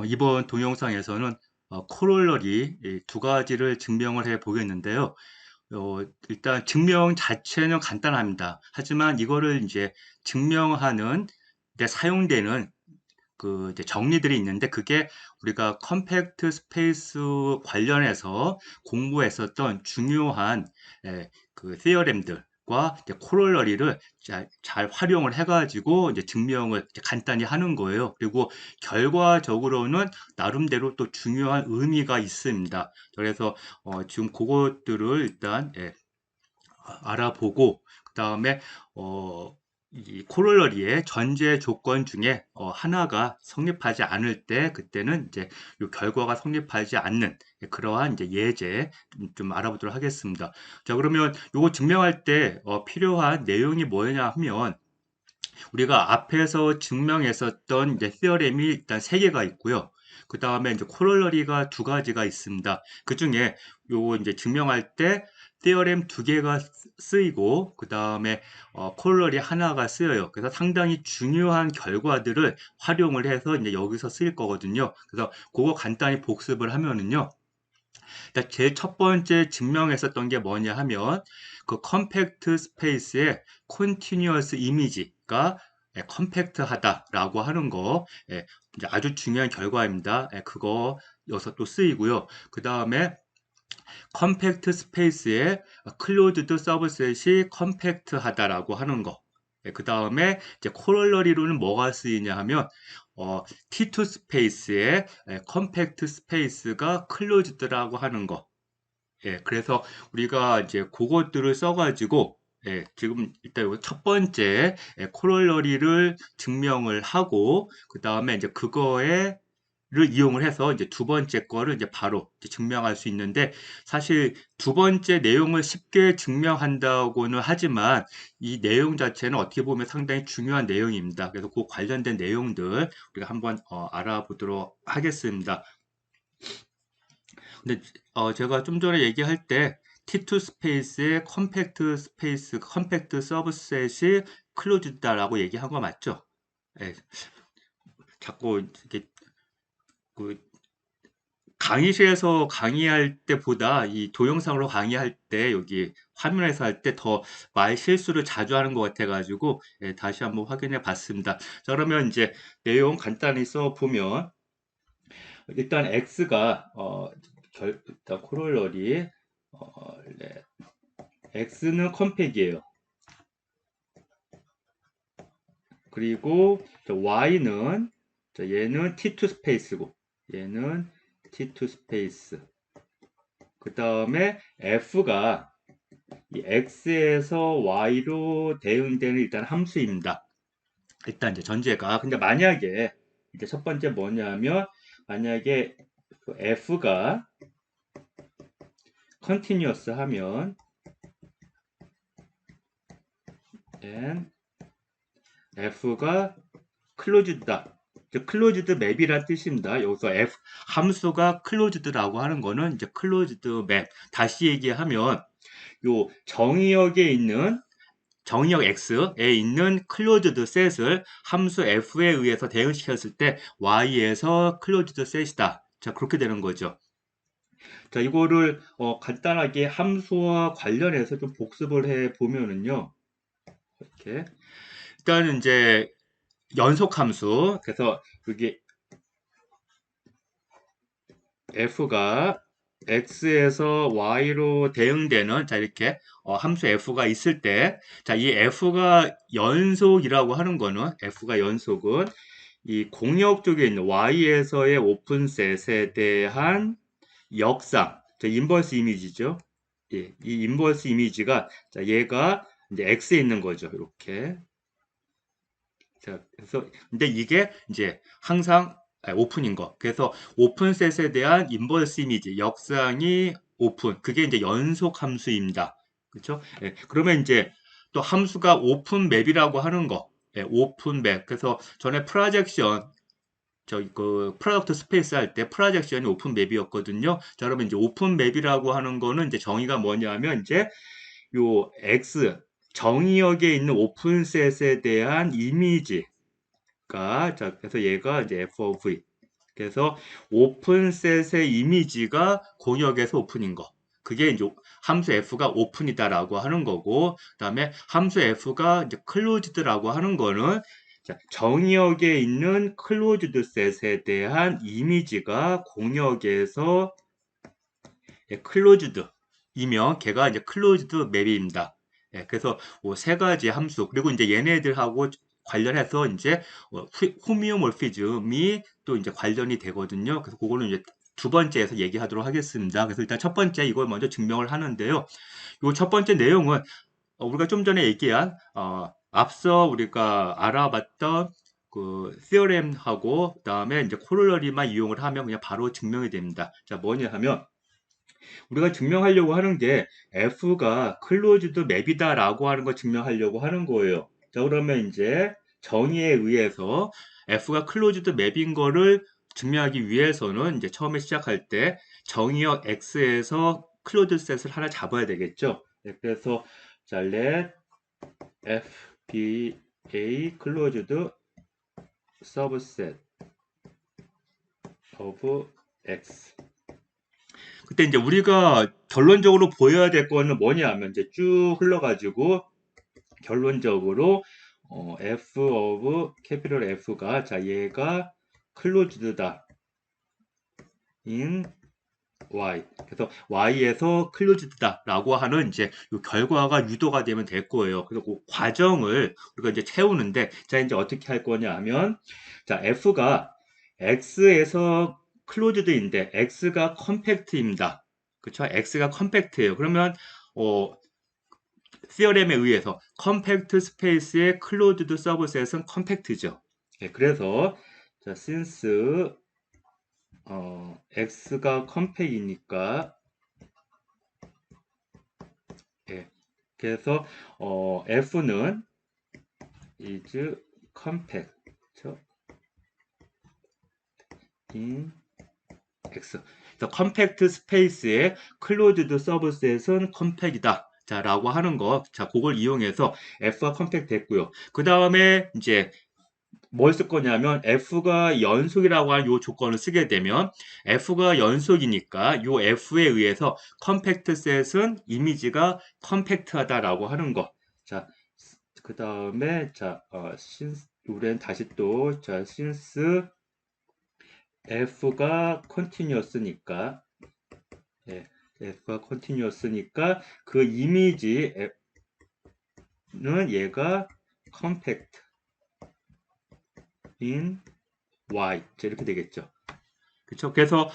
이번 동영상에서는 코롤러리 두 가지를 증명을 해 보겠는데요. 일단 증명 자체는 간단합니다. 하지만 이거를 이제 증명하는 데 사용되는 그 이제 정리들이 있는데, 그게 우리가 컴팩트 스페이스 관련해서 공부했었던 중요한 그 theorem들과 이제 코롤러리를 잘 활용을 해가지고 이제 증명을 이제 간단히 하는 거예요. 그리고 결과적으로는 나름대로 또 중요한 의미가 있습니다. 그래서 지금 그것들을 일단 알아보고, 그 다음에 이 코롤러리의 전제 조건 중에 하나가 성립하지 않을 때, 그때는 이제 이 결과가 성립하지 않는 그러한 이제 예제 좀 알아보도록 하겠습니다. 자, 그러면 이거 증명할 때 필요한 내용이 뭐냐 하면, 우리가 앞에서 증명했었던 이제 theorem이 일단 세 개가 있고요. 그 다음에 이제 코롤러리가 두 가지가 있습니다. 그 중에 요거 이제 증명할 때 theorem 두 개가 쓰이고, 그 다음에 코롤러리 하나가 쓰여요. 그래서 상당히 중요한 결과들을 활용을 해서 이제 여기서 쓰일 거거든요. 그래서 그거 간단히 복습을 하면은요. 일단 제일 첫 번째 증명했었던 게 뭐냐 하면, 그 컴팩트 스페이스의 컨티뉴어스 이미지가 컴팩트하다라고 하는 거, 이제 아주 중요한 결과입니다. 그거 여기서 또 쓰이고요. 그 다음에 컴팩트 스페이스의 클로즈드 서브셋이 컴팩트하다라고 하는 거. 그 다음에 이제 코롤러리로는 뭐가 쓰이냐 하면 T2 스페이스의 컴팩트 스페이스가 클로즈드라고 하는 거. 그래서 우리가 이제 그것들을 써가지고 지금 일단 첫 번째 코롤러리를 증명을 하고, 그 다음에 이제 그거에 를 이용을 해서 이제 두 번째 거를 이제 바로 이제 증명할 수 있는데, 사실 두 번째 내용을 쉽게 증명한다고는 하지만 이 내용 자체는 어떻게 보면 상당히 중요한 내용입니다. 그래서 그 관련된 내용들 우리가 한번 알아보도록 하겠습니다. 근데 제가 좀 전에 얘기할 때 T2 스페이스의 컴팩트 스페이스, 컴팩트 서브셋이 클로즈다라고 얘기한 거 맞죠? 예, 자꾸 이렇게 그 강의실에서 강의할 때보다 이 동영상으로 강의할 때 여기 화면에서 할 때 더 말 실수를 자주 하는 것 같아가지고 다시 한번 확인해 봤습니다. 자, 그러면 이제 내용 간단히 써보면, 일단 X가 일단 코롤러리 네. X는 컴팩이에요. 그리고 Y는 얘는 T2 스페이스고, 얘는 T2 스페이스. 그 다음에 F가 이 X에서 Y로 대응되는 일단 함수입니다. 일단 이제 전제가. 근데 만약에 이제 첫 번째 뭐냐면, 만약에 F가 컨티뉴어스 하면 and F가 클로즈드다. 클로즈드 맵이란 뜻입니다. 여기서 F 함수가 클로즈드라고 하는 거는 이제 클로즈드 맵. 다시 얘기하면 요 정의역 X에 있는 클로즈드 셋을 함수 F에 의해서 대응시켰을 때 Y에서 클로즈드 셋이다. 자, 그렇게 되는 거죠. 자, 이거를 간단하게 함수와 관련해서 좀 복습을 해 보면은요. 이렇게 일단은 이제 연속 함수. 그래서 여기 F가 X에서 Y로 대응되는, 자, 이렇게 함수 F가 있을 때, 자, 이 F가 연속이라고 하는 거는, F가 연속은 이 공역 쪽에 있는 Y에서의 오픈셋에 대한 역상, 저 인버스 이미지죠. 예, 이 인버스 이미지가, 자, 얘가 이제 X에 있는 거죠. 이렇게. 자, 그래서 근데 이게 이제 항상 오픈인 거. 그래서 오픈셋에 대한 인버스 이미지, 역상이 오픈. 그게 이제 연속 함수입니다. 그렇죠? 예, 그러면 이제 또 함수가 오픈 맵이라고 하는 거. 예, 오픈 맵. 그래서 전에 프로젝션 그 프로덕트 스페이스 할 때 프로젝션이 오픈 맵이었거든요. 자, 그러면 이제 오픈 맵이라고 하는 거는 이제 정의가 뭐냐면, 이제 요 X 정의역에 있는 오픈셋에 대한 이미지, 자, 그래서 얘가 이제 f of v. 그래서 오픈셋의 이미지가 공역에서 오픈인 거. 그게 이제 함수 f가 오픈이다라고 하는 거고, 그다음에 함수 f가 이제 클로즈드라고 하는 거는 자, 정의역에 있는 클로즈드 셋에 대한 이미지가 공역에서 클로즈드이면 걔가 이제 클로즈드 맵입니다. 예, 그래서 세 가지 함수 그리고 이제 얘네들하고 관련해서 이제 호미오몰피즘이 또 이제 관련이 되거든요. 그래서 그거는 이제 두 번째에서 얘기하도록 하겠습니다. 그래서 일단 첫 번째 이걸 먼저 증명을 하는데요. 이 첫 번째 내용은 우리가 좀 전에 얘기한 앞서 우리가 알아봤던 그 theorem하고 그다음에 이제 코로러리만 이용을 하면 그냥 바로 증명이 됩니다. 자, 뭐냐 하면 우리가 증명하려고 하는 게 F가 클로즈드 맵이다라고 하는 걸 증명하려고 하는 거예요. 자, 그러면 이제 정의에 의해서 F가 클로즈드 맵인 거를 증명하기 위해서는 이제 처음에 시작할 때 정의역 X에서 클로즈드 셋을 하나 잡아야 되겠죠. 네, 그래서 자, let F be a closed subset of X. 그때 이제 우리가 결론적으로 보여야 될 거는 뭐냐 하면 이제 쭉 흘러가지고 결론적으로 F of 캐피털 F가 자 얘가 클로즈드다 in Y. 그래서 Y에서 클로즈드다라고 하는 이제 이 결과가 유도가 되면 될 거예요. 그래서 그 과정을 우리가 이제 채우는데 자 이제 어떻게 할 거냐 하면 자 F가 X에서 클로즈드인데 X가 컴팩트입니다. 그렇죠? X가 컴팩트예요. 그러면 시어렘에 의해서 컴팩트 스페이스의 클로즈드 서브셋은 컴팩트죠. 예, 그래서 자, since x가 컴팩이니까 예, 그래서 f는 is compact in x. 그래서 컴팩트 스페이스의 클로즈드 서브셋은 컴팩이다. 자, 라고 하는 거. 자, 그걸 이용해서 F가 컴팩트 됐고요. 그 다음에 이제 뭘 쓸 거냐면 F가 연속이라고 하는 요 조건을 쓰게 되면 F가 연속이니까 요 F에 의해서 컴팩트 셋은 이미지가 컴팩트하다라고 하는 거. 자, 그 다음에 자, 우리는 다시 또 자, since F가 continuous니까 예, F가 continuous니까 그 이미지는 얘가 compact in Y 이렇게 되겠죠. 그렇죠? 그래서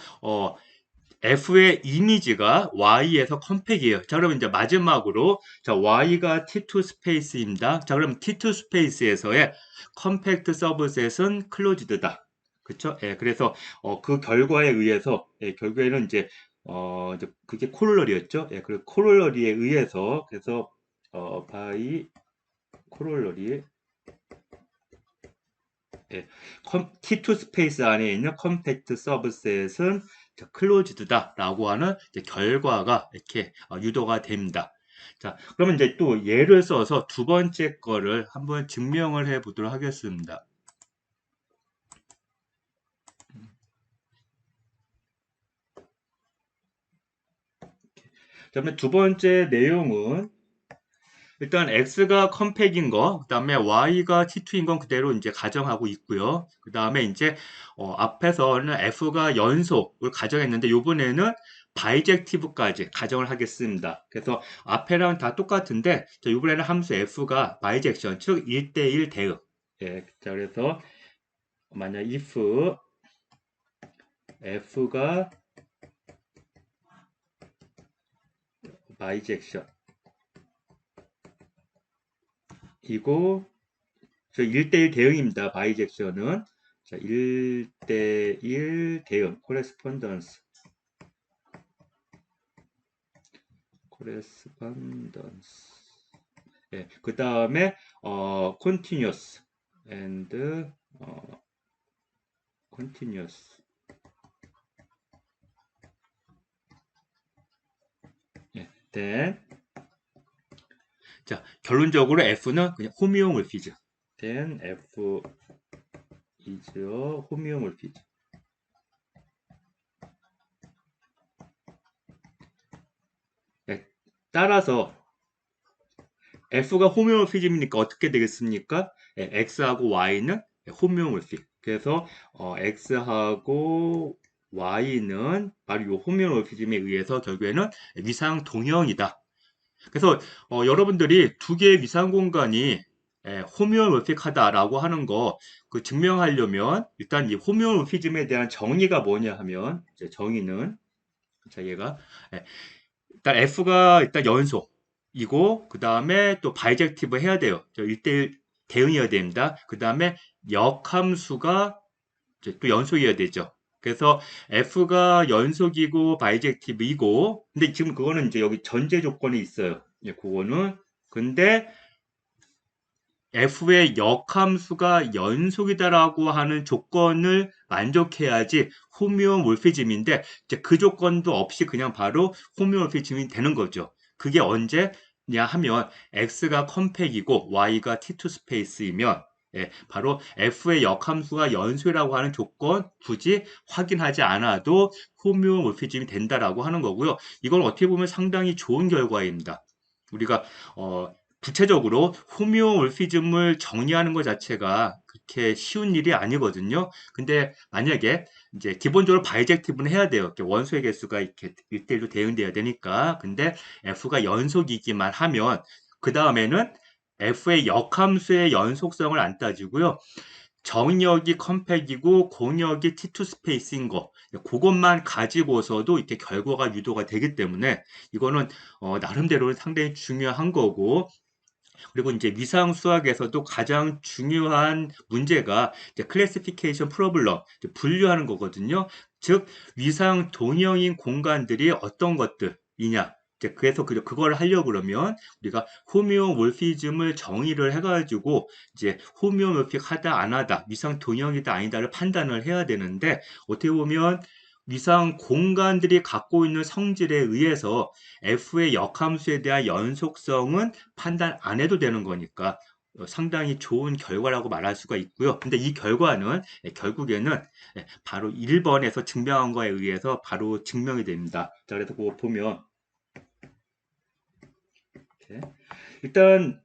F의 이미지가 Y에서 컴팩이에요. 자, 그러면 이제 마지막으로 자, Y가 T2 스페이스입니다. 자, 그럼 T2 스페이스에서의 컴팩트 서브셋은 클로즈드다. 그렇죠? 예, 그래서 그 결과에 의해서 결국에는 이제 그게 코롤러리였죠. 예, 그리고 코롤러리에 의해서 그래서 바이 코롤러리 예, T2 스페이스 안에 있는 컴팩트 서브셋은 클로즈드다라고 하는 결과가 이렇게 유도가 됩니다. 자, 그러면 이제 또 예를 써서 두 번째 거를 한번 증명을 해 보도록 하겠습니다. 자, 그러면 두 번째 내용은 일단 x가 컴팩인 거, 그다음에 y가 t2인 건 그대로 이제 가정하고 있고요. 그다음에 이제 앞에서는 f가 연속을 가정했는데 요번에는 바이젝티브까지 가정을 하겠습니다. 그래서 앞에랑 다 똑같은데 요번에는 함수 f가 바이젝션 즉 1대1 대응. 예, 자 그래서 만약 if f가 바이젝션 이고 저 1대1 대응입니다. 바이젝션은 자, 1대1 대응 코레스폰던스 예, 그 다음에 continuous and continuous 예, then 자 결론적으로 F는 그냥 호미오몰피즘 then F is a 호미오몰피즘 따라서 F가 호메오모피즘이니까 어떻게 되겠습니까? X하고 Y는 호메오모피. 그래서 X하고 Y는 바로 이 호메오모피즘에 의해서 결국에는 위상 동형이다. 그래서 여러분들이 두 개의 위상 공간이 호메오모픽하다라고 하는 거 그 증명하려면 일단 이 호메오모피즘에 대한 정의가 뭐냐 하면 이제 정의는 자 얘가 예, 일단 F가 일단 연속이고 그 다음에 또 바이젝티브 해야 돼요. 1대1 대응해야 됩니다. 그 다음에 역함수가 이제 또 연속이어야 되죠. 그래서 F가 연속이고 바이젝티브이고 근데 지금 그거는 이제 여기 전제 조건이 있어요. 그거는 근데 F의 역함수가 연속이다라고 하는 조건을 만족해야지 호미오몰피즘인데 이제 그 조건도 없이 그냥 바로 호미오몰피즘이 되는 거죠. 그게 언제냐 하면 X가 컴팩이고 Y가 T2 스페이스이면 바로 F의 역함수가 연속이라고 하는 조건 굳이 확인하지 않아도 호미오몰피즘이 된다라고 하는 거고요. 이건 어떻게 보면 상당히 좋은 결과입니다. 우리가 구체적으로 호미오몰피즘을 정의하는 것 자체가 그렇게 쉬운 일이 아니거든요. 근데 만약에 이제 기본적으로 바이젝티브는 해야 돼요. 이렇게 원소의 개수가 이렇게 1대1로 대응돼야 되니까. 근데 F가 연속이기만 하면 그 다음에는 F의 역함수의 연속성을 안 따지고요. 정역이 컴팩이고 공역이 T2 스페이스인 거 그것만 가지고서도 이렇게 결과가 유도가 되기 때문에 이거는 나름대로 상당히 중요한 거고 그리고 이제 위상 수학에서도 가장 중요한 문제가 이제 클래시피케이션 프로블럼, 분류하는 거거든요. 즉 위상 동형인 공간들이 어떤 것들이냐. 이제 그래서 그걸 하려고 그러면 우리가 호미오몰피즘을 정의를 해가지고 이제 호미오몰픽하다 안 하다, 위상 동형이다 아니다를 판단을 해야 되는데 어떻게 보면 위상 공간들이 갖고 있는 성질에 의해서 F의 역함수에 대한 연속성은 판단 안 해도 되는 거니까 상당히 좋은 결과라고 말할 수가 있고요. 근데 이 결과는 결국에는 바로 1번에서 증명한 거에 의해서 바로 증명이 됩니다. 자, 그래서 그거 보면 이렇게. 일단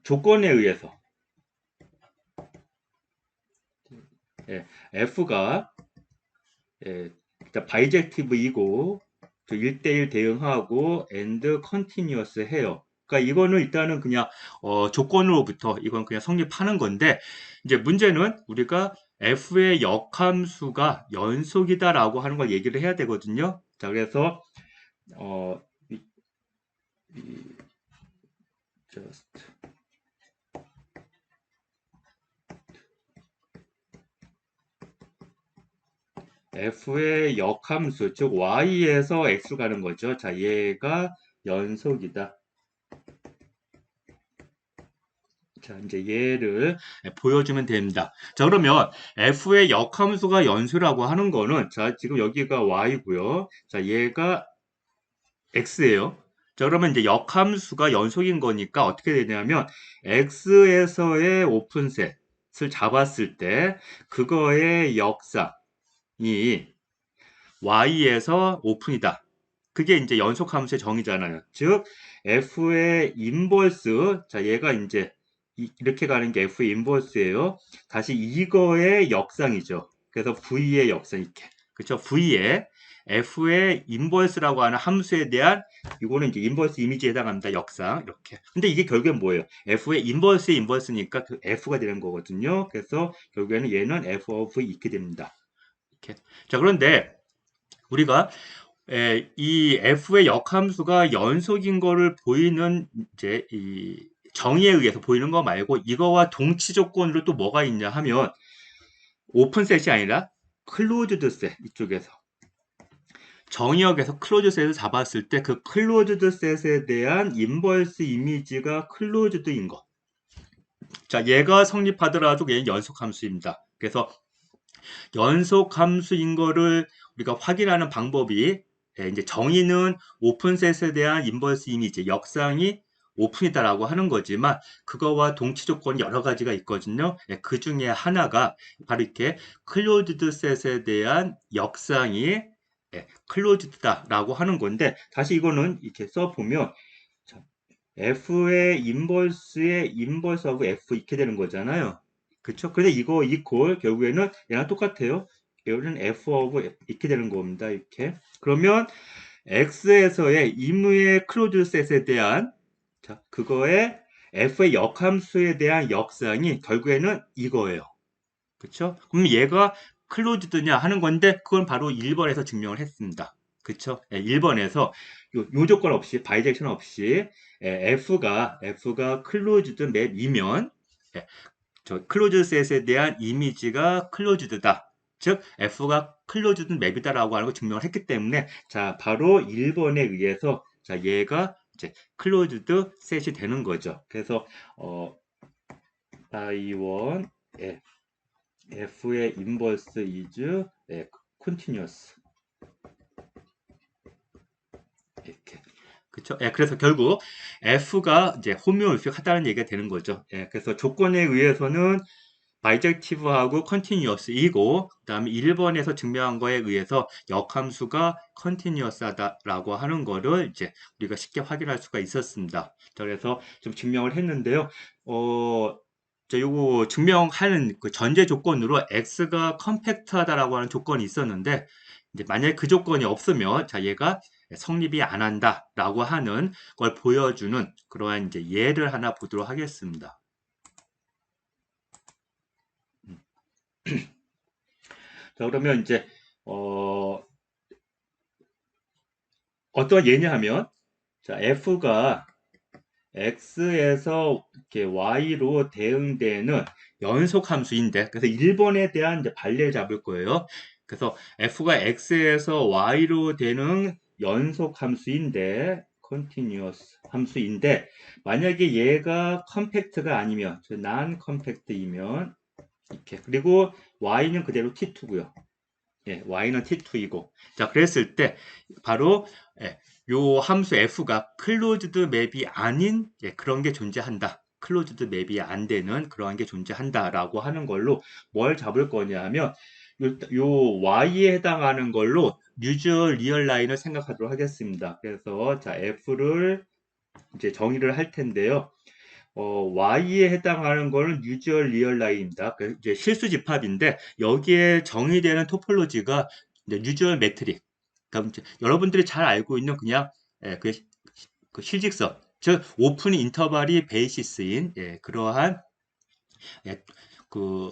조건에 의해서 F가 바이젝티브이고 1대1 대응하고 and continuous 해요. 그러니까 이거는 일단은 그냥 조건으로부터 이건 그냥 성립하는 건데 이제 문제는 우리가 F의 역함수가 연속이다라고 하는 걸 얘기를 해야 되거든요. 자, 그래서 어, 이, 이, just F의 역함수 즉 Y에서 X 가는 거죠. 자, 얘가 연속이다. 자, 이제 얘를 보여주면 됩니다. 자, 그러면 F의 역함수가 연수라고 하는 거는, 자, 지금 여기가 Y고요. 자, 얘가 X예요. 자, 그러면 이제 역함수가 연속인 거니까 어떻게 되냐면, X에서의 오픈셋을 잡았을 때, 그거의 역상이 Y에서 오픈이다. 그게 이제 연속함수의 정의잖아요. 즉, F의 인버스, 자, 얘가 이제 이렇게 가는 게 F의 인버스예요. 다시 이거의 역상이죠. 그래서 V의 역상 이렇게. 그렇죠? V의 F의 인버스라고 하는 함수에 대한 이거는 이제 인버스 이미지에 해당합니다. 역상 이렇게. 근데 이게 결국엔 뭐예요? F의 인버스의 인버스니까 그 F가 되는 거거든요. 그래서 결국에는 얘는 F of 이렇게 됩니다. 이렇게. 자, 그런데 우리가 이 F의 역함수가 연속인 거를 보이는 이제 이 정의에 의해서 보이는 거 말고 이거와 동치 조건으로 또 뭐가 있냐 하면 오픈셋이 아니라 클로즈드 셋 이쪽에서 정의역에서 클로즈 셋을 잡았을 때 그 클로즈드 셋에 대한 인버스 이미지가 클로즈드인 거. 자, 얘가 성립하더라도 얘는 연속 함수입니다. 그래서 연속 함수인 거를 우리가 확인하는 방법이 이제 정의는 오픈셋에 대한 인버스 이미지, 역상이 오픈이다라고 하는 거지만 그거와 동치 조건이 여러 가지가 있거든요. 그 중에 하나가 바로 이렇게 클로즈드 셋에 대한 역상이 클로즈드다라고 하는 건데 다시 이거는 이렇게 써보면 자, F의 인버스의 인버스하고 F 이렇게 되는 거잖아요. 그쵸? 근데 이거 이퀄 결국에는 얘랑 똑같아요. 여기는 F of F 이렇게 되는 겁니다. 이렇게. 그러면 X에서의 임의의 클로즈 셋에 대한 자, 그거의 F의 역함수에 대한 역상이 결국에는 이거예요. 그쵸? 그럼 얘가 클로즈드냐 하는 건데 그건 바로 1번에서 증명을 했습니다. 그쵸? 1번에서 요 조건 없이 바이젝션 없이 F가 클로즈드 맵이면 저 클로즈 셋에 대한 이미지가 클로즈드다. 즉 F가 클로즈드 맵이다라고 하는 걸 증명을 했기 때문에 자 바로 1번에 의해서 자 얘가 이제 클로즈드 셋이 되는 거죠. 그래서 I1 F의 인버스 is continuous 이렇게 그쵸? 그래서 결국 F가 이제 호미오이픽하다는 얘기가 되는 거죠. 그래서 조건에 의해서는 바이젝티브하고 컨티뉴어스이고 그다음에 1번에서 증명한 거에 의해서 역함수가 컨티뉴어스하다라고 하는 거를 이제 우리가 쉽게 확인할 수가 있었습니다. 그래서 좀 증명을 했는데요. 자, 요거 증명하는 그 전제 조건으로 x가 컴팩트하다라고 하는 조건이 있었는데 이제 만약에 그 조건이 없으면 자 얘가 성립이 안 한다라고 하는 걸 보여주는 그러한 이제 예를 하나 보도록 하겠습니다. 자, 그러면 이제, 어떤 예냐 하면, 자, F가 X에서 이렇게 Y로 대응되는 연속 함수인데, 그래서 1번에 대한 이제 반례를 잡을 거예요. 그래서 F가 X에서 Y로 되는 연속 함수인데, continuous 함수인데, 만약에 얘가 컴팩트가 아니면, non 컴팩트이면, 이렇게. 그리고 Y는 그대로 T2고요. y는 t2이고 자 그랬을 때 바로 요 함수 f가 클로즈드 맵이 아닌 그런 게 존재한다. 클로즈드 맵이 안 되는 그러한 게 존재한다라고 하는 걸로 뭘 잡을 거냐 하면 요 y에 해당하는 걸로 뉴저 리얼 라인을 생각하도록 하겠습니다. 그래서 자 f를 이제 정의를 할 텐데요. Y에 해당하는 거는 유주얼 리얼 라인입니다. 그 이제 실수 집합인데 여기에 정의되는 토폴로지가 유주얼 매트릭. 그러니까 여러분들이 잘 알고 있는 그냥 그 실직선, 즉 오픈 인터벌이 베이시스인 그러한 그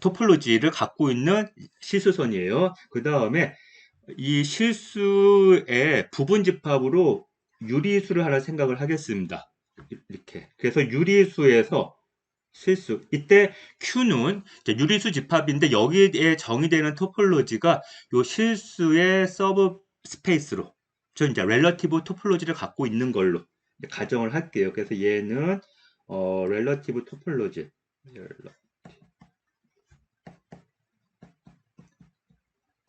토폴로지를 갖고 있는 실수선이에요. 그 다음에 이 실수의 부분 집합으로 유리수를 하나 생각을 하겠습니다. 이렇게. 그래서 유리수에서 실수. 이때 Q는 유리수 집합인데 여기에 정의되는 토폴로지가 요 실수의 서브 스페이스로 저 이제 렐러티브 토폴로지를 갖고 있는 걸로 가정을 할게요. 그래서 얘는 렐러티브 토폴로지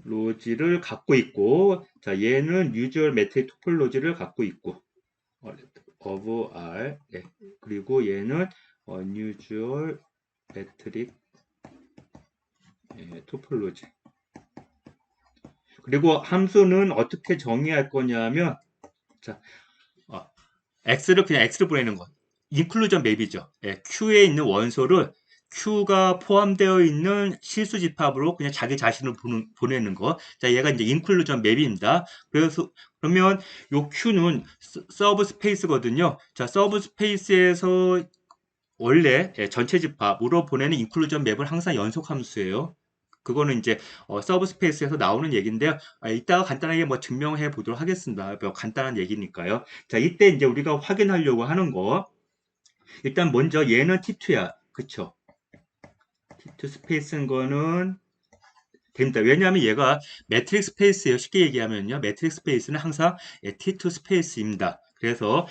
로지를 갖고 있고 자 얘는 유주얼 매트릭 토폴로지를 갖고 있고 of R 그리고 얘는 unusual 매트릭 토폴로지 그리고 함수는 어떻게 정의할 거냐면 자 x를 그냥 x를 보내는 거 인클루전 맵이죠. Q에 있는 원소를 Q가 포함되어 있는 실수 집합으로 그냥 자기 자신을 보내는 거. 자, 얘가 이제 인클루전 맵입니다. 그래서 그러면 요 Q는 서브 스페이스거든요. 자, 서브 스페이스에서 원래 전체 집합으로 보내는 인클루전 맵은 항상 연속 함수예요. 그거는 이제 서브 스페이스에서 나오는 얘기인데요. 이따가 간단하게 뭐 증명해 보도록 하겠습니다. 뭐 간단한 얘기니까요. 자, 이때 이제 우리가 확인하려고 하는 거 일단 먼저 얘는 T2야. 그쵸? T2 스페이스인 거는 됩니다. 왜냐하면 얘가 매트릭 스페이스예요. 쉽게 얘기하면요. 매트릭 스페이스는 항상 T2 스페이스입니다. 그래서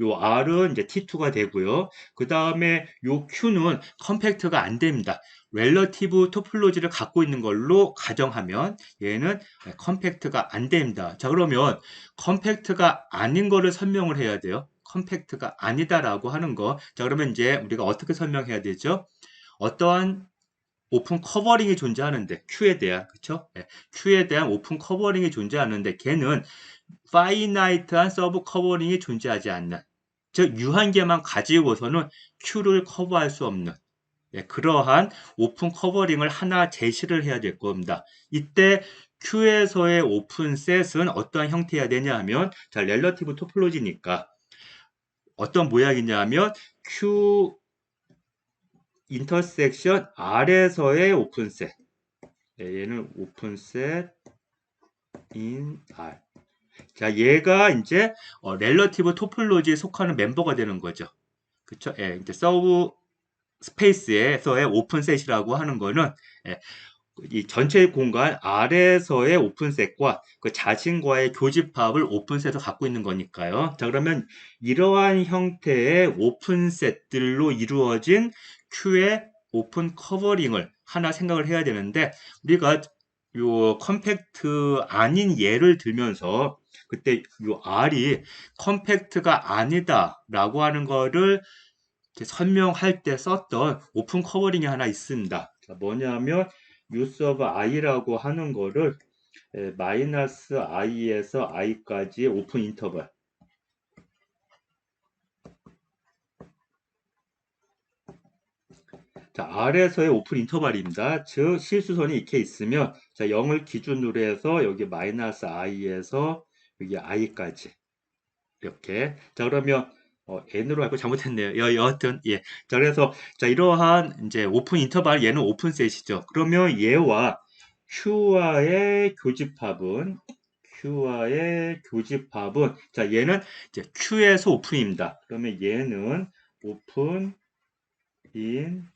요 R은 이제 T2가 되고요. 그 다음에 요 Q는 컴팩트가 안 됩니다. 렐러티브 토폴로지를 갖고 있는 걸로 가정하면 얘는 컴팩트가 안 됩니다. 자 그러면 컴팩트가 아닌 거를 설명을 해야 돼요. 컴팩트가 아니다라고 하는 거. 자 그러면 이제 우리가 어떻게 설명해야 되죠? 어떠한 오픈 커버링이 존재하는데 Q에 대한 그쵸? 예, Q에 대한 오픈 커버링이 존재하는데 걔는 파이나이트한 서브 커버링이 존재하지 않는 즉 유한계만 가지고서는 Q를 커버할 수 없는 예, 그러한 오픈 커버링을 하나 제시를 해야 될 겁니다. 이때 Q에서의 오픈셋은 어떠한 형태여야 되냐 하면 자 렐러티브 토폴로지니까 어떤 모양이냐 하면 Q 인터섹션 R에서의 오픈셋 예, 얘는 오픈셋 in R 자 얘가 이제 렐러티브 토폴로지에 속하는 멤버가 되는 거죠. 그쵸? 예, 이제 서브 스페이스에서의 오픈셋이라고 하는 거는 예, 이 전체 공간 R에서의 오픈셋과 그 자신과의 교집합을 오픈셋으로 갖고 있는 거니까요. 자, 그러면 이러한 형태의 오픈셋들로 이루어진 Q의 오픈 커버링을 하나 생각을 해야 되는데 우리가 요 컴팩트 아닌 예를 들면서 그때 요 R이 컴팩트가 아니다라고 하는 거를 설명할 때 썼던 오픈 커버링이 하나 있습니다. 자, 뭐냐면 use of i라고 하는 거를 마이너스 i에서 i까지의 오픈 인터벌 자, R에서의 오픈 인터벌입니다. 즉 실수선이 이렇게 있으면 자, 0을 기준으로 해서 여기 마이너스 i에서 여기 i까지 이렇게 자 그러면 n으로 알고 잘못했네요. 여하튼 예. 자 그래서 자 이러한 이제 오픈 인터벌 얘는 오픈셋이죠. 그러면 얘와 Q와의 교집합은 자 얘는 이제 Q에서 오픈입니다. 그러면 얘는 오픈 in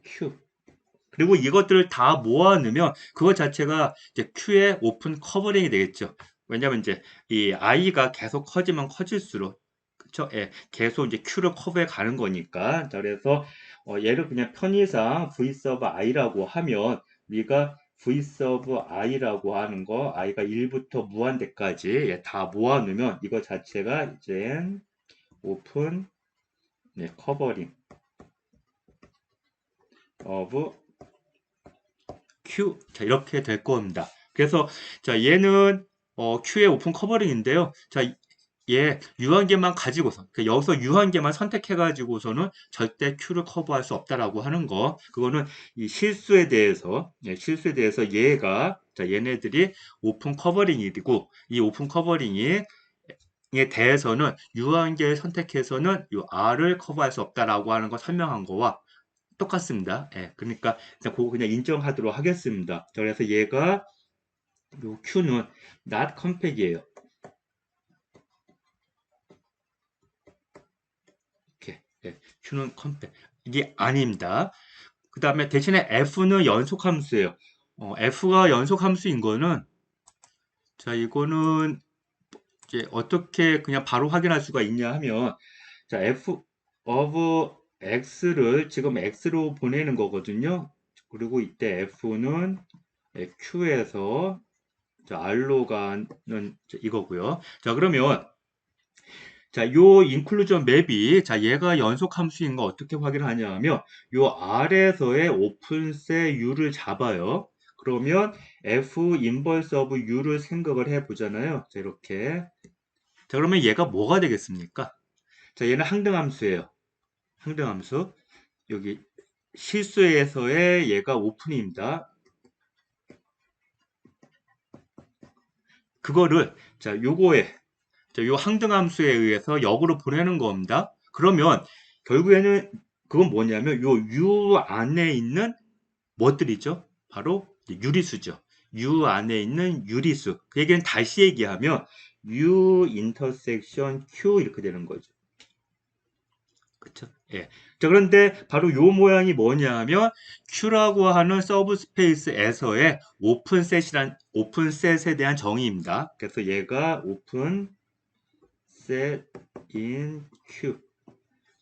Q 그리고 이것들을 다 모아놓으면 그것 자체가 이제 Q의 오픈 커버링이 되겠죠. 왜냐하면 이제 이 i가 계속 커지면 커질수록 그쵸? 예, 계속 이제 Q를 커버해 가는 거니까. 자, 그래서 얘를 그냥 편의상 v 서브 i라고 하면 우리가 v 서브 i라고 하는 거 i가 1부터 무한대까지 예, 다 모아놓으면 이거 자체가 이제 오픈 네, 커버링 of Q 자 이렇게 될 겁니다. 그래서 자 얘는 Q의 오픈 커버링인데요. 자 얘 유한계만 가지고서 그러니까 여기서 유한계만 선택해 가지고서는 절대 Q를 커버할 수 없다라고 하는 거 그거는 이 실수에 대해서 예, 실수에 대해서 얘가 자 얘네들이 오픈 커버링이고 이 오픈 커버링이 에 대해서는 유한계를 선택해서는 이 R을 커버할 수 없다라고 하는 거 설명한 거와 똑같습니다. 예, 그러니까 그냥 그거 그냥 인정하도록 하겠습니다. 자, 그래서 얘가 요 Q는 not compact이에요. 이렇게 예, Q는 compact 이게 아닙니다. 그 다음에 대신에 F는 연속함수예요. F가 연속함수인 거는 자 이거는 이제 어떻게 그냥 바로 확인할 수가 있냐 하면 자 F of X를 지금 X로 보내는 거거든요. 그리고 이때 F는 Q에서 자, R로 가는 이거고요. 자, 그러면 자, 요 인클루전 맵이 자, 얘가 연속 함수인 거 어떻게 확인하냐 하면 요 R에서의 오픈셋 U를 잡아요. 그러면 F 인버스 오브 U를 생각을 해 보잖아요. 자, 이렇게. 자, 그러면 얘가 뭐가 되겠습니까? 자, 얘는 항등함수예요. 항등함수. 여기 실수에서의 얘가 오픈입니다. 그거를 자, 요거에 자, 요 항등함수에 의해서 역으로 보내는 겁니다. 그러면 결국에는 그건 뭐냐면 요 U 안에 있는 뭐들이죠? 바로 유리수죠. U 안에 있는 유리수. 그 얘기는 다시 얘기하면 U 인터섹션 Q 이렇게 되는 거죠. 그쵸? 예. 자, 그런데 바로 요 모양이 뭐냐 하면 Q라고 하는 서브 스페이스에서의 오픈셋에 대한 정의입니다. 그래서 얘가 오픈 set in Q.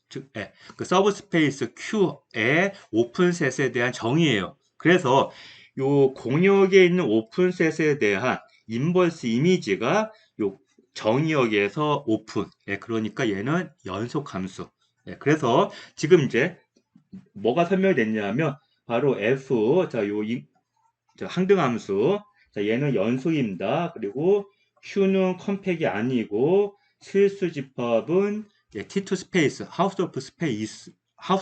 즉, 예, 그 서브 스페이스 Q의 오픈셋에 대한 정의예요. 그래서 요 공역에 있는 오픈셋에 대한 인버스 이미지가 요 정의역에서 오픈. 예, 그러니까 얘는 연속 함수. 예, 그래서 지금 이제 뭐가 설명됐냐면 바로 F, 자, 저 항등함수. 자, 얘는 연속입니다. 그리고 Q는 컴팩이 아니고 실수 집합은 T2 스페이스, 하우스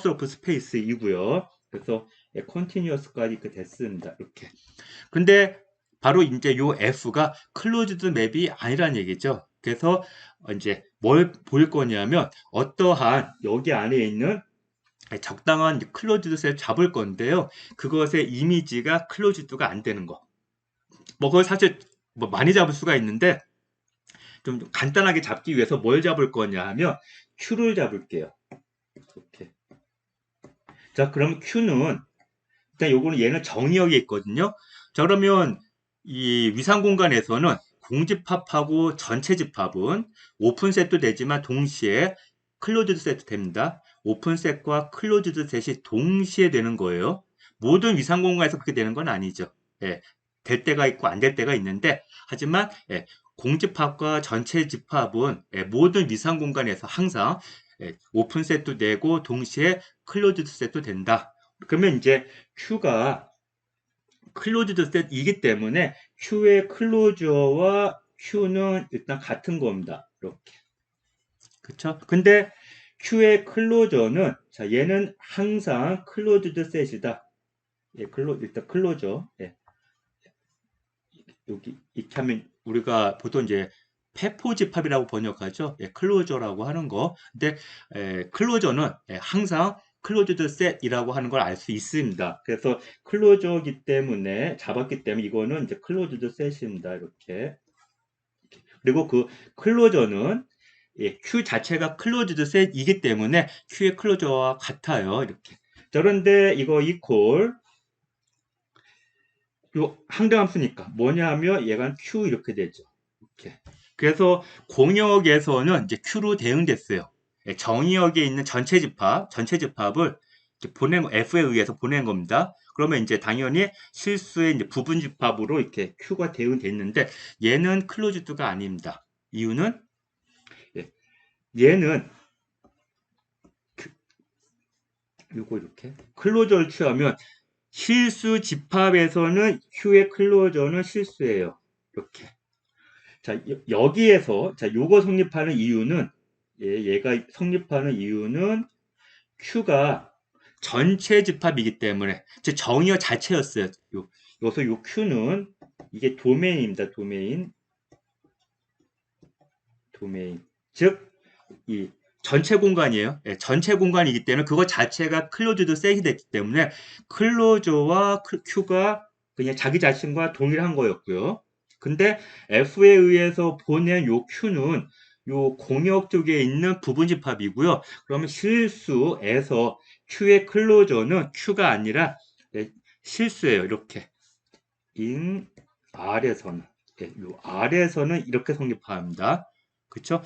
오브 스페이스이고요. 그래서 컨티뉴어스까지 이렇게 됐습니다. 이렇게. 근데 바로 이제 요 F가 클로즈드 맵이 아니란 얘기죠. 그래서 이제 뭘 볼 거냐면 어떠한 여기 안에 있는 적당한 클로즈드 셋 잡을 건데요. 그것의 이미지가 클로즈드가 안 되는 거. 뭐 그걸 사실 뭐 많이 잡을 수가 있는데 좀 간단하게 잡기 위해서 뭘 잡을 거냐 하면 Q를 잡을게요. 이렇게. 자, 그럼 Q는 일단 요거는 얘는 정의역에 있거든요. 자, 그러면 이 위상 공간에서는 공집합하고 전체 집합은 오픈 셋도 되지만 동시에 클로즈드 셋도 됩니다. 오픈 셋과 클로즈드 셋이 동시에 되는 거예요. 모든 위상 공간에서 그렇게 되는 건 아니죠. 예, 될 때가 있고 안 될 때가 있는데 하지만 공집합과 전체 집합은 모든 위상 공간에서 항상 오픈 셋도 되고 동시에 클로즈드 셋도 된다. 그러면 이제 Q가 클로즈드 셋이기 때문에 Q의 클로저와 Q는 일단 같은 겁니다. 이렇게. 그쵸? 근데 Q의 클로저는, 자, 얘는 항상 클로즈드 셋이다. 예, 일단 클로저. 예. 여기, 이렇게 하면 우리가 보통 이제 페포집합이라고 번역하죠. 예, 클로저라고 하는 거. 근데, 클로저는 항상 클로즈드 셋이라고 하는 걸 알 수 있습니다. 그래서 클로저기 때문에, 잡았기 때문에 이거는 이제 클로즈드 셋입니다. 이렇게. 그리고 그 클로저는 Q 자체가 클로즈드 셋이기 때문에 Q의 클로저와 같아요. 이렇게. 자, 그런데 이거 이퀄 요 항등함수니까 뭐냐 하면 얘가 Q 이렇게 되죠. 이렇게. 그래서 공역에서는 이제 Q로 대응됐어요. 정의역에 있는 전체 집합을 F에 의해서 보낸 겁니다. 그러면 이제 당연히 실수의 이제 부분 집합으로 이렇게 Q가 대응됐는데 얘는 클로즈드가 아닙니다. 이유는 얘는 요거 이렇게 클로저를 취하면 실수 집합에서는 Q의 클로저는 실수예요. 이렇게. 자, 여기에서, 자, 요거 성립하는 이유는, 얘가 성립하는 이유는 Q가 전체 집합이기 때문에, 즉, 정의어 자체였어요. 여기서 요 Q는, 이게 도메인입니다. 도메인. 즉, 이 전체 공간이에요. 전체 공간이기 때문에 그거 자체가 클로즈드 셋이 됐기 때문에 클로저와 Q가 그냥 자기 자신과 동일한 거였고요. 근데 F에 의해서 보낸 요 Q는 요 공역 쪽에 있는 부분 집합이고요. 그러면 실수에서 Q의 클로저는 Q가 아니라 실수예요. 이렇게 인 R에서는 요 R에서는 이렇게 성립합니다. 그쵸?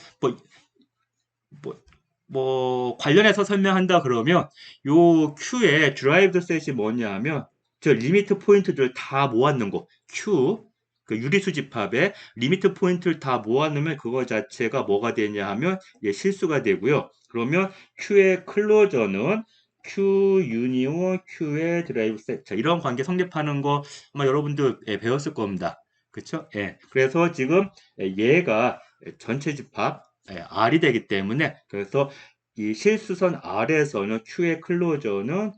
뭐, 관련해서 설명한다 그러면 요 Q의 드라이브드 셋이 뭐냐 하면 저 리미트 포인트들 다 모았는 거 Q 그 유리수 집합에 리미트 포인트를 다 모아놓으면 그거 자체가 뭐가 되냐 하면 실수가 되고요. 그러면 Q의 클로저는 Q 유니온 Q의 드라이브 셋. 자, 이런 관계 성립하는 거 아마 여러분들 배웠을 겁니다. 그쵸? 예. 그래서 지금 얘가 전체 집합 R이 되기 때문에 그래서 이 실수선 R에서는 Q의 클로저는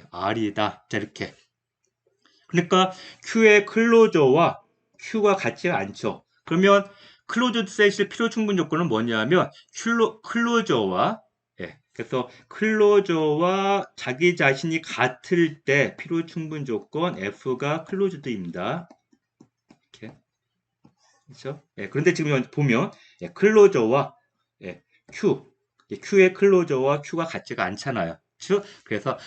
R이다. 자, 이렇게. 그러니까 Q의 클로저와 Q가 같지 않죠. 그러면 클로즈드 셋의 필요 충분 조건은 뭐냐면 클로저와 그래서 클로저와 자기 자신이 같을 때 필요 충분 조건 F가 클로즈드입니다. 이렇게. 그렇죠? 그런데 지금 보면 클로저와 Q의 클로저와 Q가 같지가 않잖아요. 그래서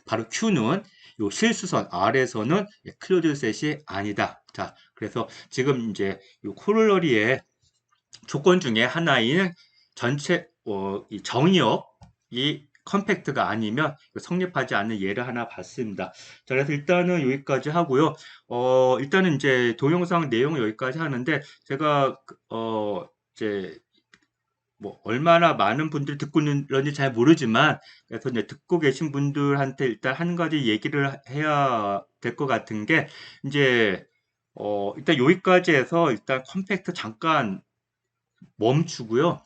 바로 Q는 요 실수선 R에서는 클로즈 셋이 아니다. 자, 그래서 지금 이제 요 코롤러리의 조건 중에 하나인 전체 이 정의역이 컴팩트가 아니면 성립하지 않는 예를 하나 봤습니다. 자, 그래서 일단은 여기까지 하고요. 일단은 이제 동영상 내용은 여기까지 하는데 제가 이제 뭐 얼마나 많은 분들이 듣고 있는지 잘 모르지만 그래서 이제 듣고 계신 분들한테 일단 한 가지 얘기를 해야 될 것 같은 게 이제 일단 여기까지 해서 일단 컴팩트 잠깐 멈추고요.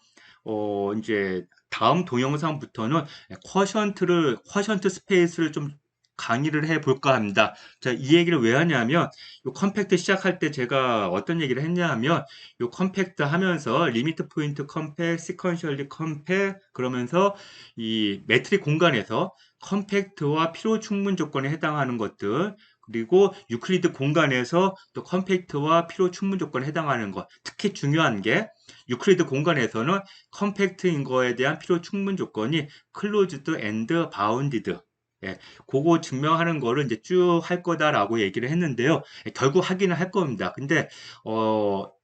이제 다음 동영상부터는 쿼션트 스페이스를 좀 강의를 해 볼까 합니다. 자, 이 얘기를 왜 하냐면, 요 컴팩트 시작할 때 제가 어떤 얘기를 했냐면, 요 컴팩트 하면서 리미트 포인트 컴팩, 시퀀셜리 컴팩, 그러면서 이 매트릭 공간에서 컴팩트와 필요 충분 조건에 해당하는 것들, 그리고 유클리드 공간에서 또 컴팩트와 필요 충분 조건에 해당하는 것, 특히 중요한 게 유클리드 공간에서는 컴팩트인 거에 대한 필요 충분 조건이 클로즈드 앤드 바운디드. 예, 그거 증명하는 거를 이제 쭉 할 거다라고 얘기를 했는데요. 결국 하기는 할 겁니다. 근데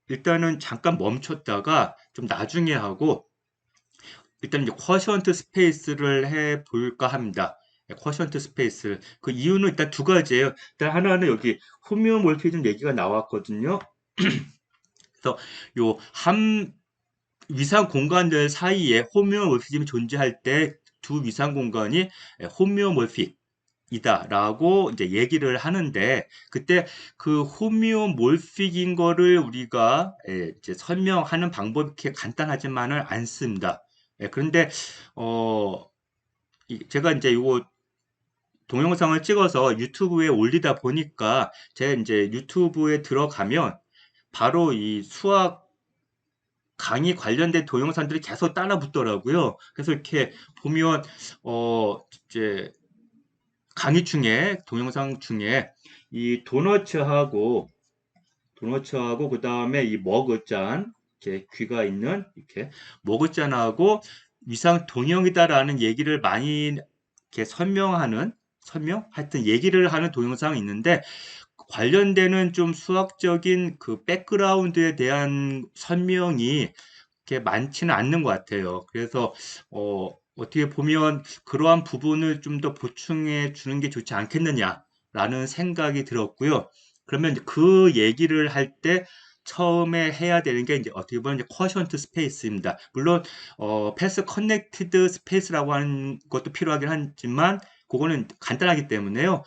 일단은 잠깐 멈췄다가 좀 나중에 하고 일단 이제 쿼션트 스페이스를 해 볼까 합니다. 쿼션트 스페이스. 그 이유는 일단 두 가지예요. 일단 하나는 여기 호미오몰피즘 얘기가 나왔거든요. 그래서 요한 위상 공간들 사이에 호미오모피즘이 존재할 때 두 위상 공간이 호미오몰픽이다라고 이제 얘기를 하는데 그때 그 호미오몰픽인 거를 우리가 이제 설명하는 방법이 이렇게 간단하지만은 않습니다. 그런데 어 제가 이제 이거 동영상을 찍어서 유튜브에 올리다 보니까 제 이제 유튜브에 들어가면 바로 이 수학 강의 관련된 동영상들이 계속 따라 붙더라고요. 그래서 이렇게 보면 이제 강의 중에 동영상 중에 이 도너츠하고 그다음에 이 머그잔 이렇게 귀가 있는 이렇게 머그잔하고 위상 동형이다라는 얘기를 많이 이렇게 하여튼 얘기를 하는 동영상이 있는데 관련되는 좀 수학적인 그 백그라운드에 대한 설명이 그렇게 많지는 않는 것 같아요. 그래서 어떻게 보면 그러한 부분을 좀 더 보충해 주는 게 좋지 않겠느냐라는 생각이 들었고요. 그러면 이제 그 얘기를 할 때 처음에 해야 되는 게 이제 어떻게 보면 이제 쿼션트 스페이스입니다. 물론 패스 커넥티드 스페이스라고 하는 것도 필요하긴 하지만 그거는 간단하기 때문에요.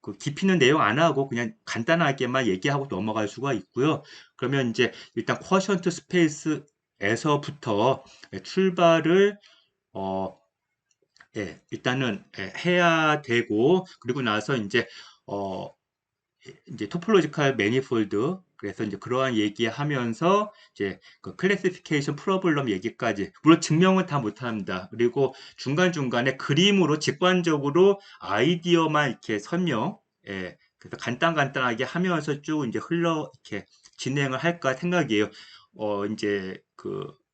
그 깊이 있는 내용 안 하고 그냥 간단하게만 얘기하고 넘어갈 수가 있고요. 그러면 이제 일단 쿼션트 스페이스에서부터 출발을 어, 일단은 해야 되고 그리고 나서 어, 이제 토폴로지컬 매니폴드 그래서 이제 그러한 얘기하면서 이제 그 클래시피케이션 프로블럼 얘기까지 물론 증명은 다 못합니다. 그리고 중간중간에 그림으로 직관적으로 아이디어만 이렇게 그래서 간단하게 하면서 쭉 이제 이렇게 진행을 할까 생각이에요. 이제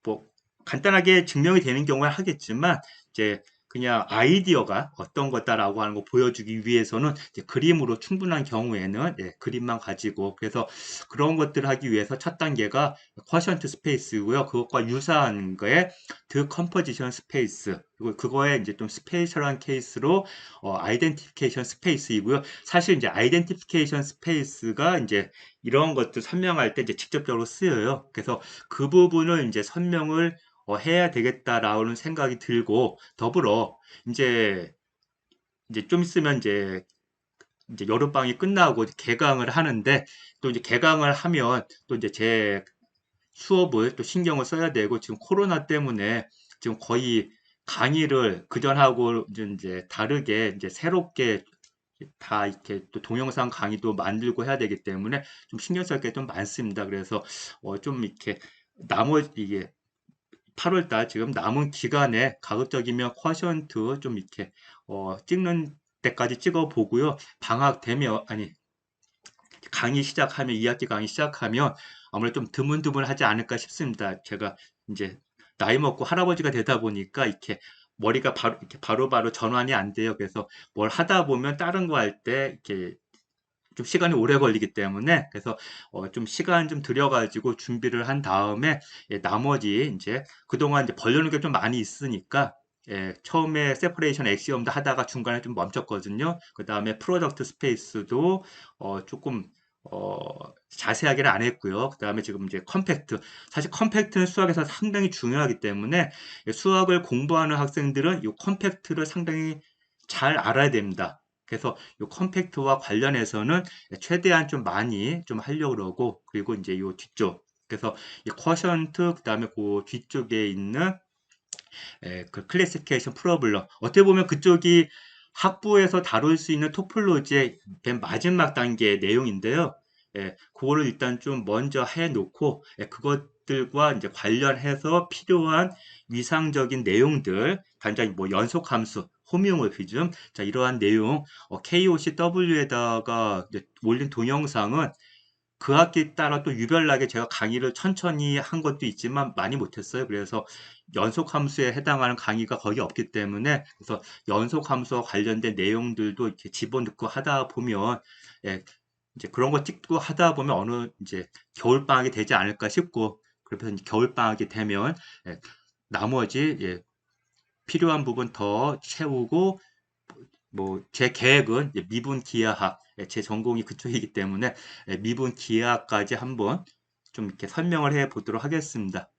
뭐 간단하게 증명이 되는 경우에 하겠지만 이제 그냥 아이디어가 어떤 거다라고 하는 거 보여주기 위해서는 이제 그림으로 충분한 경우에는 그림만 가지고 그래서 그런 것들을 하기 위해서 첫 단계가 쿼션트 스페이스고요. 그것과 유사한 거에 드 컴포지션 스페이스 그리고 그거에 이제 좀 스페셜한 케이스로 아이덴티피케이션 스페이스이고요. 사실 이제 아이덴티피케이션 스페이스가 이제 이런 것들 설명할 때 이제 직접적으로 쓰여요. 그래서 그 부분을 이제 설명을 해야 되겠다라는 생각이 들고 더불어 이제 좀 있으면 이제 여름방학이 끝나고 개강을 하는데 또 이제 개강을 하면 또 이제 제 수업을 또 신경을 써야 되고 지금 코로나 때문에 지금 거의 강의를 그전하고 이제 다르게 이제 새롭게 다 이렇게 또 동영상 강의도 만들고 해야 되기 때문에 좀 신경 쓸 게 좀 많습니다. 그래서 좀 이렇게 나머지 이게 8월 달 지금 남은 기간에 가급적이면 쿼션트 좀 이렇게 찍는 때까지 찍어 보고요. 방학 되면 아니 강의 시작하면 2학기 강의 시작하면 아무래도 좀 드문드문하지 않을까 싶습니다. 제가 이제 나이 먹고 할아버지가 되다 보니까 이렇게 머리가 이렇게 바로바로 전환이 안 돼요. 그래서 뭘 하다 보면 다른 거 할 때 이렇게 좀 시간이 오래 걸리기 때문에 그래서 좀 시간 좀 들여가지고 준비를 한 다음에 나머지 이제 그동안 이제 벌려놓은 게 좀 많이 있으니까 처음에 세퍼레이션 엑시엄도 하다가 중간에 좀 멈췄거든요. 그 다음에 프로덕트 스페이스도 조금 자세하게는 안 했고요. 그 다음에 지금 이제 컴팩트. 사실 컴팩트는 수학에서 상당히 중요하기 때문에 수학을 공부하는 학생들은 이 컴팩트를 상당히 잘 알아야 됩니다. 그래서 이 컴팩트와 관련해서는 최대한 좀 많이 좀 하려고 그러고, 그리고 이제 이 뒤쪽. 그래서 이 쿼션트, 그 다음에 그 뒤쪽에 있는 그 클래시피케이션 프로블럼. 어떻게 보면 그쪽이 학부에서 다룰 수 있는 토폴로지의 맨 마지막 단계의 내용인데요. 그거를 일단 좀 먼저 해놓고, 그것들과 이제 관련해서 필요한 위상적인 내용들, 단장이 뭐 연속함수, 호미오모피즘, 자, 이러한 내용, KOCW에다가 올린 동영상은 그 학기에 따라 또 유별나게 제가 강의를 천천히 한 것도 있지만 많이 못했어요. 그래서 연속 함수에 해당하는 강의가 거의 없기 때문에 그래서 연속 함수와 관련된 내용들도 이렇게 집어넣고 하다 보면 예, 이제 그런 거 찍고 하다 보면 어느 이제 겨울 방학이 되지 않을까 싶고 그래서 겨울 방학이 되면 나머지 필요한 부분 더 채우고 뭐 제 계획은 미분 기하학, 제 전공이 그쪽이기 때문에 미분 기하학까지 한번 좀 이렇게 설명을 해 보도록 하겠습니다.